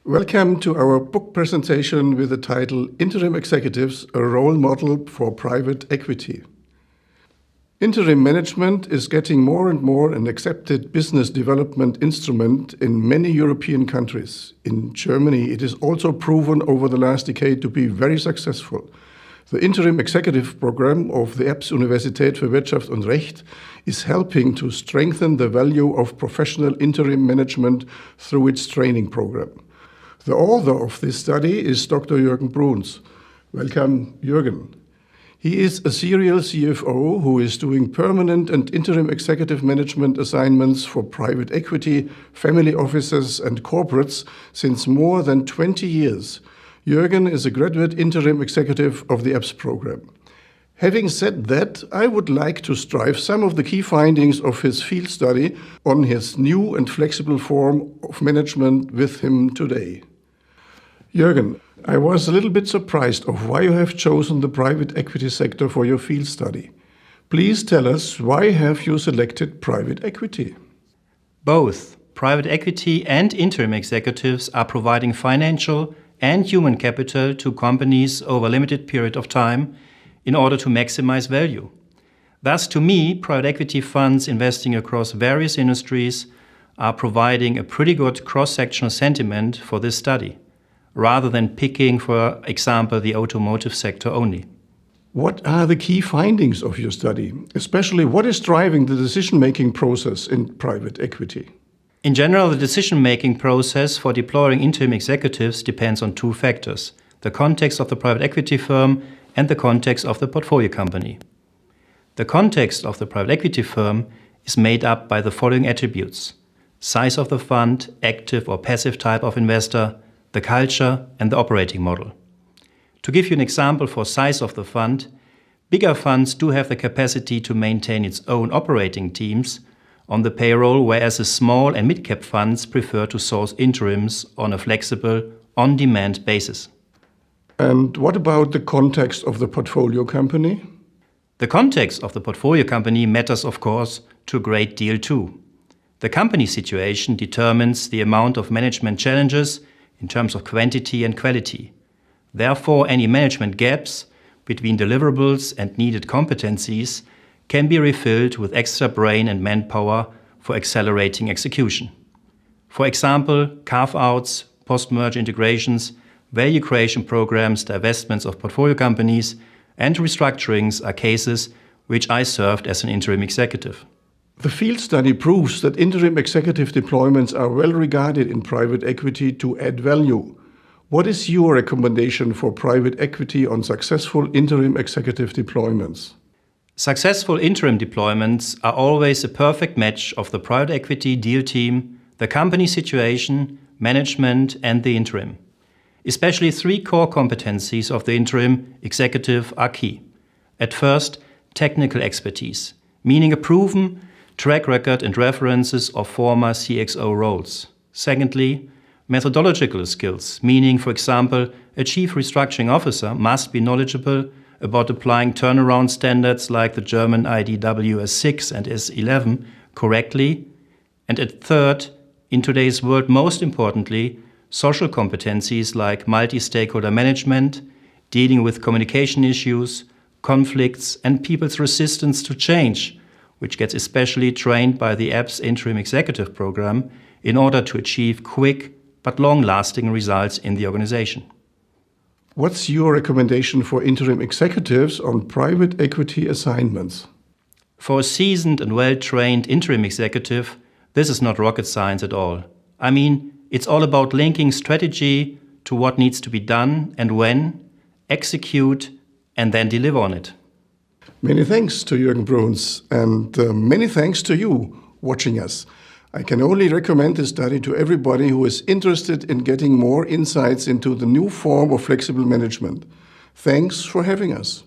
Welcome to our book presentation with the title Interim Executives, a Role Model for Private Equity. Interim management is getting more and more an accepted business development instrument in many European countries. In Germany, it is also proven over the last decade to be very successful. The Interim Executive Program of the EBS Universität für Wirtschaft und Recht is helping to strengthen the value of professional interim management through its training program. The author of this study is Dr. Jürgen Bruns. Welcome, Jürgen. He is a serial CFO who is doing permanent and interim executive management assignments for private equity, family offices and corporates since more than 20 years. Jürgen is a graduate interim executive of the EBS program. Having said that, I would like to strive some of the key findings of his field study on his new and flexible form of management with him today. Jürgen, I was a little bit surprised of why you have chosen the private equity sector for your field study. Please tell us, why have you selected private equity? Both private equity and interim executives are providing financial and human capital to companies over a limited period of time in order to maximize value. Thus, to me, private equity funds investing across various industries are providing a pretty good cross-sectional sentiment for this study, rather than picking, for example, the automotive sector only. What are the key findings of your study? Especially, what is driving the decision-making process in private equity? In general, the decision-making process for deploying interim executives depends on two factors: the context of the private equity firm and the context of the portfolio company. The context of the private equity firm is made up by the following attributes: size of the fund, active or passive type of investor, the culture and the operating model. To give you an example for size of the fund, bigger funds do have the capacity to maintain its own operating teams on the payroll, whereas the small and mid-cap funds prefer to source interims on a flexible, on-demand basis. And what about the context of the portfolio company? The context of the portfolio company matters, of course, to a great deal too. The company situation determines the amount of management challenges in terms of quantity and quality. Therefore, any management gaps between deliverables and needed competencies can be refilled with extra brain and manpower for accelerating execution. For example, carve-outs, post-merge integrations, value creation programs, divestments of portfolio companies, and restructurings are cases which I served as an interim executive. The field study proves that interim executive deployments are well regarded in private equity to add value. What is your recommendation for private equity on successful interim executive deployments? Successful interim deployments are always a perfect match of the private equity deal team, the company situation, management, and the interim. Especially three core competencies of the interim executive are key. At first, technical expertise, meaning a proven track record and references of former CXO roles. Secondly, methodological skills, meaning, for example, a chief restructuring officer must be knowledgeable about applying turnaround standards like the German IDW S6 and S11 correctly. And at third, in today's world, most importantly, social competencies like multi-stakeholder management, dealing with communication issues, conflicts, and people's resistance to change, which gets especially trained by the EBS Interim Executive Program in order to achieve quick but long-lasting results in the organization. What's your recommendation for interim executives on private equity assignments? For a seasoned and well-trained interim executive, this is not rocket science at all. I mean, it's all about linking strategy to what needs to be done and when, execute, and then deliver on it. Many thanks to Jürgen Bruns, and many thanks to you watching us. I can only recommend this study to everybody who is interested in getting more insights into the new form of flexible management. Thanks for having us.